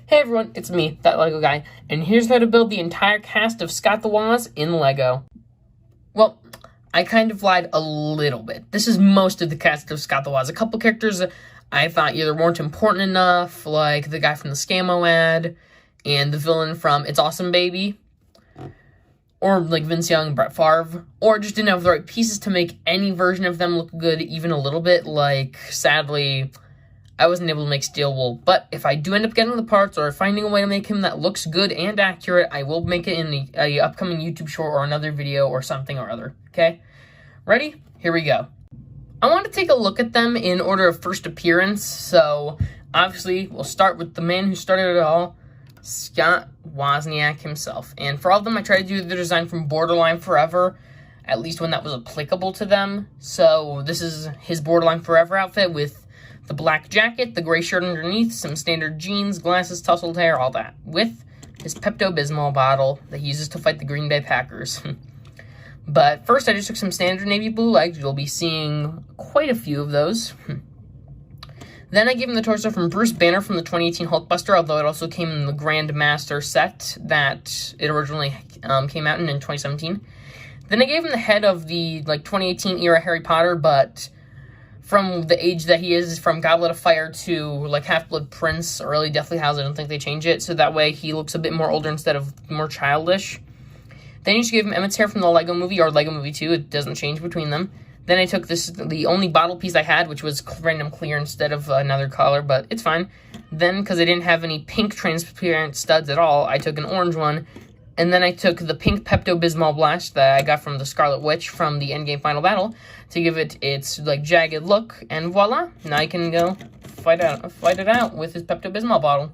Hey everyone, it's me, that Lego guy, and here's how to build the entire cast of Scott the Woz in Lego. Well, I kind of lied a little bit. This is most of the cast of Scott the Woz. A couple characters I thought either weren't important enough, like the guy from the Scammo ad, and the villain from It's Awesome Baby, or like Vince Young, Brett Favre, or just didn't have the right pieces to make any version of them look good even a little bit. Like, sadly, I wasn't able to make Steel Wool, but if I do end up getting the parts or finding a way to make him that looks good and accurate, I will make it in a upcoming YouTube short or another video or something or other, okay? Ready? Here we go. I want to take a look at them in order of first appearance, so obviously we'll start with the man who started it all, Scott Wozniak himself. And for all of them, I tried to do the design from Borderline Forever, at least when that was applicable to them. So this is his Borderline Forever outfit with the black jacket, the gray shirt underneath, some standard jeans, glasses, tousled hair, all that, with his Pepto-Bismol bottle that he uses to fight the Green Bay Packers. But first, I just took some standard navy blue legs. You'll be seeing quite a few of those. Then I gave him the torso from Bruce Banner from the 2018 Hulkbuster, although it also came in the Grandmaster set that it originally came out in 2017. Then I gave him the head of the 2018 era Harry Potter, but from the age that he is, from Goblet of Fire to Half-Blood Prince or early Deathly Hallows, I don't think they change it, so that way he looks a bit more older instead of more childish. Then you just gave him Emmett's hair from the Lego Movie or Lego Movie 2, it doesn't change between them. Then I took the only bottle piece I had, which was random clear instead of another color, but it's fine. Then, because I didn't have any pink transparent studs at all, I took an orange one. And then I took the pink Pepto-Bismol Blast that I got from the Scarlet Witch from the Endgame Final Battle to give it its jagged look, and voila! Now you can go fight it out with his Pepto-Bismol bottle.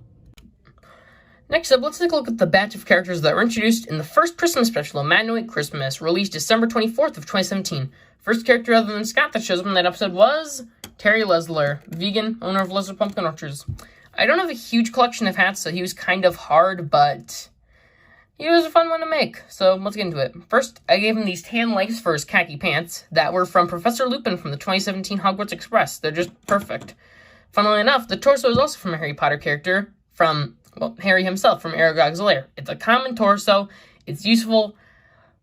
Next up, let's take a look at the batch of characters that were introduced in the first Christmas special, Immaculate Christmas, released December 24th of 2017. First character other than Scott that shows up in that episode was Terry Lesler, vegan, owner of Lesler Pumpkin Orchards. I don't have a huge collection of hats, so he was kind of hard, but he was a fun one to make, so let's get into it. First, I gave him these tan legs for his khaki pants that were from Professor Lupin from the 2017 Hogwarts Express. They're just perfect. Funnily enough, the torso is also from a Harry Potter character from, Harry himself from Aragog's Lair. It's a common torso, it's useful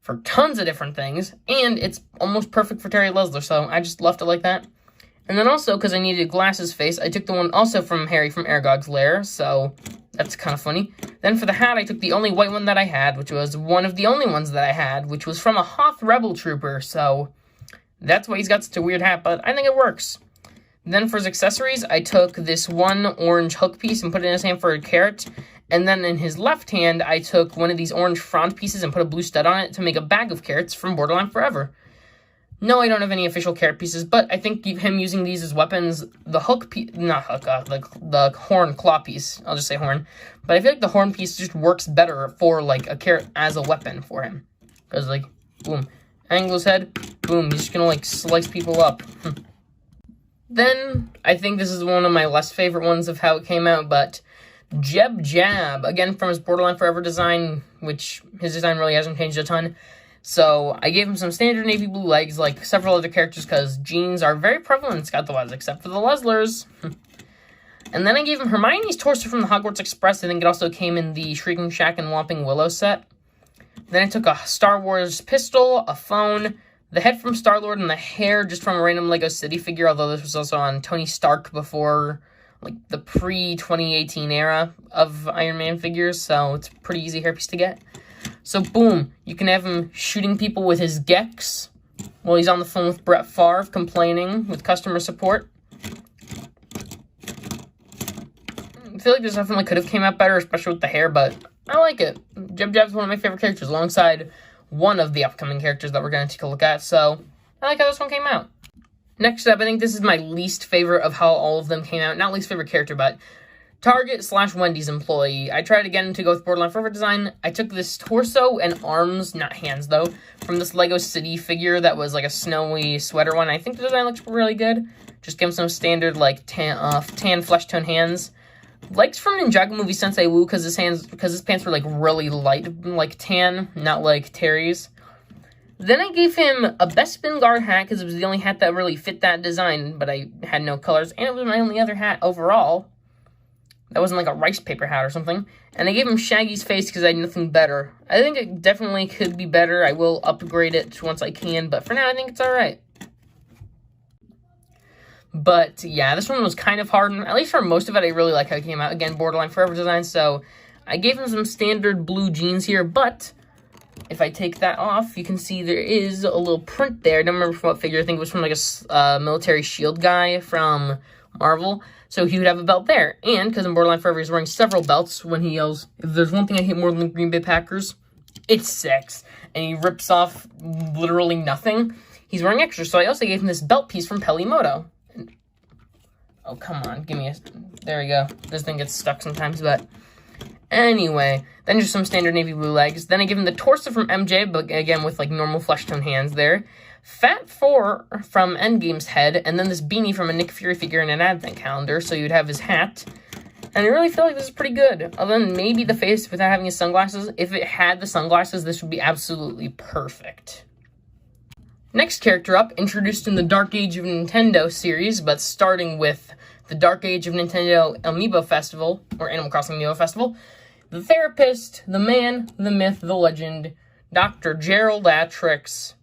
for tons of different things, and it's almost perfect for Terry Lesler, so I just left it like that. And then also, because I needed glasses face, I took the one also from Harry from Aragog's Lair, so that's kind of funny. Then for the hat, I took the only white one that I had, which was one of the only ones that I had, which was from a Hoth Rebel Trooper, so that's why he's got such a weird hat, but I think it works. Then for his accessories, I took this one orange hook piece and put it in his hand for a carrot, and then in his left hand, I took one of these orange frond pieces and put a blue stud on it to make a bag of carrots from Borderline Forever. No, I don't have any official carrot pieces, but I think him using these as weapons, the hook piece, not hook, the horn claw piece, I'll just say horn, but I feel like the horn piece just works better for, a carrot as a weapon for him. Because, boom, angle his head, boom, he's just gonna, slice people up. Then, I think this is one of my less favorite ones of how it came out, but Jeb Jab, again from his Borderline Forever design, which his design really hasn't changed a ton. So, I gave him some standard navy blue legs, like several other characters, because jeans are very prevalent in Scott the Woz, except for the Leslers. And then I gave him Hermione's torso from the Hogwarts Express. I think it also came in the Shrieking Shack and Whomping Willow set. Then I took a Star Wars pistol, a phone, the head from Star-Lord, and the hair just from a random Lego City figure, although this was also on Tony Stark before, the pre-2018 era of Iron Man figures, so it's a pretty easy hairpiece to get. So, boom, you can have him shooting people with his Gex while he's on the phone with Brett Favre complaining with customer support. I feel like this definitely could have came out better, especially with the hair, but I like it. Jeb Jab's one of my favorite characters, alongside one of the upcoming characters that we're going to take a look at, so I like how this one came out. Next up, I think this is my least favorite of how all of them came out. Not least favorite character, but Target/Wendy's employee. I tried again to go with Borderline Forever design. I took this torso and arms, not hands though, from this Lego City figure that was a snowy sweater one. I think the design looks really good. Just give him some standard tan flesh tone hands. Legs from Ninjago movie Sensei Wu because his pants were really light, tan, not like Terry's. Then I gave him a Bespin Guard hat because it was the only hat that really fit that design, but I had no colors, and it was my only other hat overall. that wasn't like a rice paper hat or something. And I gave him Shaggy's face because I had nothing better. I think it definitely could be better. I will upgrade it once I can, but for now, I think it's alright. But, yeah, this one was kind of hard. At least for most of it, I really like how it came out. Again, borderline forever design, so I gave him some standard blue jeans here, but if I take that off, you can see there is a little print there. I don't remember from what figure. I think it was from, like, a military shield guy from Marvel. So he would have a belt there. And, because in Borderline Forever, he's wearing several belts when he yells, "If there's one thing I hate more than the Green Bay Packers, it's sex." And he rips off literally nothing. He's wearing extra. So I also gave him this belt piece from Pelimoto. Oh, come on. Give me a... There we go. This thing gets stuck sometimes, but... Anyway, then just some standard navy blue legs. Then I give him the torso from MJ, but again with like normal flesh tone hands there. Fat 4 from Endgame's head, and then this beanie from a Nick Fury figure in an advent calendar, so you'd have his hat. And I really feel like this is pretty good. Other than maybe the face without having his sunglasses. If it had the sunglasses, this would be absolutely perfect. Next character up, introduced in the Dark Age of Nintendo series, but starting with the Dark Age of Nintendo Amiibo Festival, or Animal Crossing Amiibo Festival. The therapist, the man, the myth, the legend, Dr. Gerald Atrix.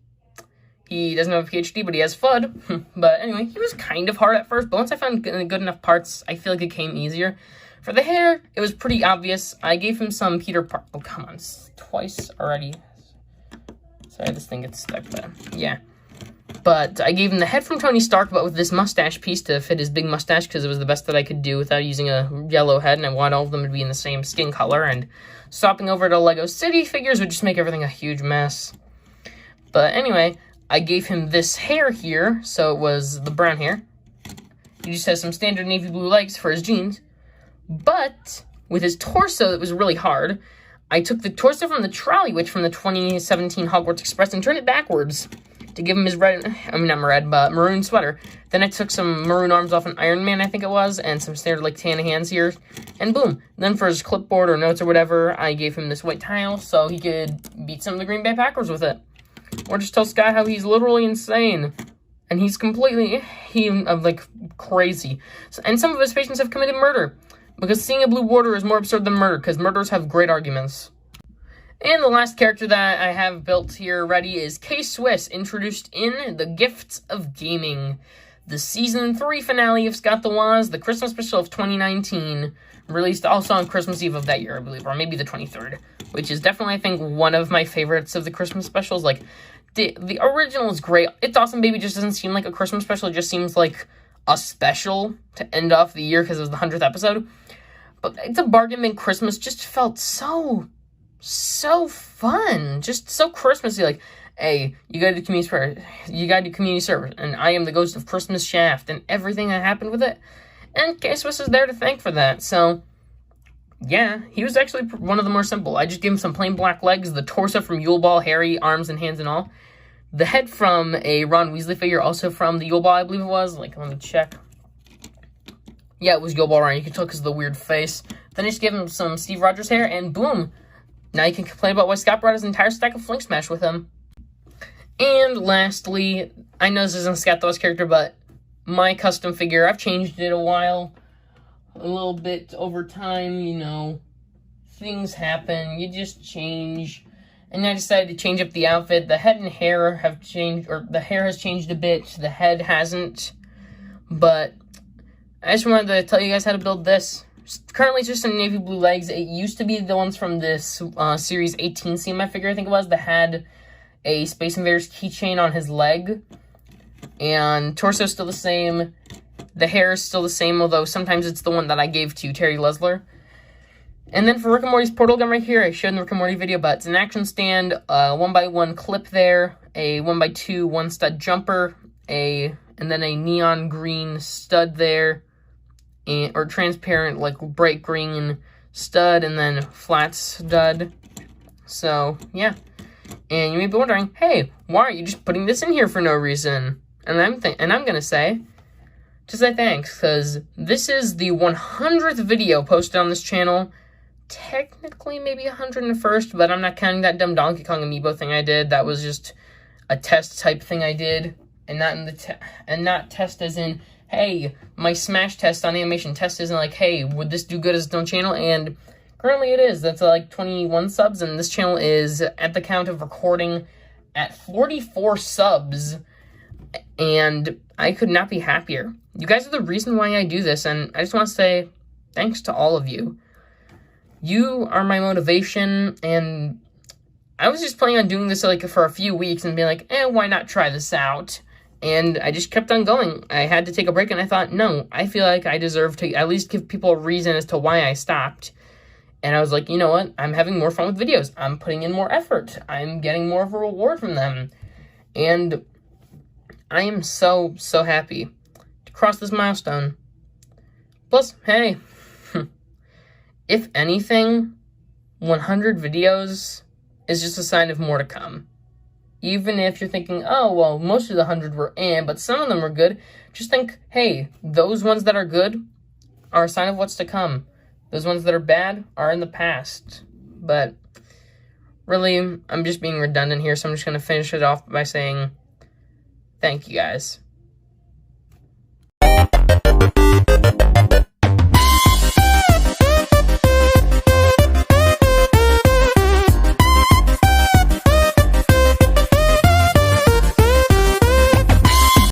He doesn't have a PhD, but he has FUD. But anyway, he was kind of hard at first, but once I found good enough parts, I feel like it came easier. For the hair, it was pretty obvious. I gave him some Peter Parker. Oh, come on. Twice already. Sorry, this thing gets stuck, but yeah. But I gave him the head from Tony Stark, but with this mustache piece to fit his big mustache, because it was the best that I could do without using a yellow head, and I wanted all of them to be in the same skin color, and swapping over to Lego City figures would just make everything a huge mess. But anyway, I gave him this hair here, so it was the brown hair. He just has some standard navy blue legs for his jeans, but with his torso, it was really hard. I took the torso from the Trolley Witch from the 2017 Hogwarts Express and turned it backwards to give him his maroon sweater. Then I took some maroon arms off an Iron Man, I think it was, and some standard, like, tan hands here, and boom. Then for his clipboard or notes or whatever, I gave him this white tile so he could beat some of the Green Bay Packers with it. Or just tell Scott how he's literally insane. And he's completely, like, crazy. And some of his patients have committed murder. Because seeing a blue border is more absurd than murder, because murderers have great arguments. And the last character that I have built here ready is K-Swiss, introduced in The Gifts of Gaming, the Season 3 finale of Scott the Woz, the Christmas special of 2019, released also on Christmas Eve of that year, I believe, or maybe the 23rd, which is definitely, I think, one of my favorites of the Christmas specials. Like, the original is great. It's Awesome Baby just doesn't seem like a Christmas special, it just seems like a special to end off the year because it was the 100th episode. But It's a Bargain Bin Christmas just felt so fun. Just so Christmassy. Like, hey, you gotta do community service. And I am the ghost of Christmas Shaft and everything that happened with it. And K-Swiss is there to thank for that. So, yeah, he was actually one of the more simple. I just gave him some plain black legs, the torso from Yule Ball, hairy arms and hands and all. The head from a Ron Weasley figure, also from the Yule Ball, I believe it was. Like, let me check. Yeah, it was Yule Ball Ryan. You can tell because of the weird face. Then I just gave him some Steve Rogers hair, and boom. Now you can complain about why Scott brought his entire stack of Flink Smash with him. And lastly, I know this isn't Scott the Woz character, but my custom figure, I've changed it a little bit over time, you know. Things happen, you just change. And I decided to change up the outfit. The head and hair have changed, or the hair has changed a bit, the head hasn't. But I just wanted to tell you guys how to build this. Currently, it's just some navy blue legs. It used to be the ones from this Series 18 CMF figure, I think it was, that had a Space Invaders keychain on his leg. And torso's still the same. The hair is still the same, although sometimes it's the one that I gave to Terry Lesler. And then for Rick and Morty's portal gun right here, I showed in the Rick and Morty video, but it's an action stand, 1x1 clip there, a 1x2 one-stud jumper, and then a neon green stud there, or transparent, like, bright green stud, and then flat stud. So, yeah. And you may be wondering, hey, why are you just putting this in here for no reason? And I'm gonna say, to say thanks, because this is the 100th video posted on this channel. Technically, maybe 101st, but I'm not counting that dumb Donkey Kong amiibo thing I did. That was just a test type thing I did, and not test as in, hey, my Smash test on Animation Test isn't like, hey, would this do good as its own channel? And currently it is. That's like 21 subs, and this channel is at the count of recording at 44 subs, and I could not be happier. You guys are the reason why I do this, and I just want to say thanks to all of you. You are my motivation, and I was just planning on doing this like for a few weeks and being like, why not try this out? And I just kept on going. I had to take a break, and I thought, no, I feel like I deserve to at least give people a reason as to why I stopped. And I was like, you know what? I'm having more fun with videos. I'm putting in more effort. I'm getting more of a reward from them. And I am so, so happy to cross this milestone. Plus, hey, if anything, 100 videos is just a sign of more to come. Even if you're thinking, oh, well, most of the 100 were but some of them were good, just think, hey, those ones that are good are a sign of what's to come. Those ones that are bad are in the past. But really, I'm just being redundant here, so I'm just going to finish it off by saying thank you, guys.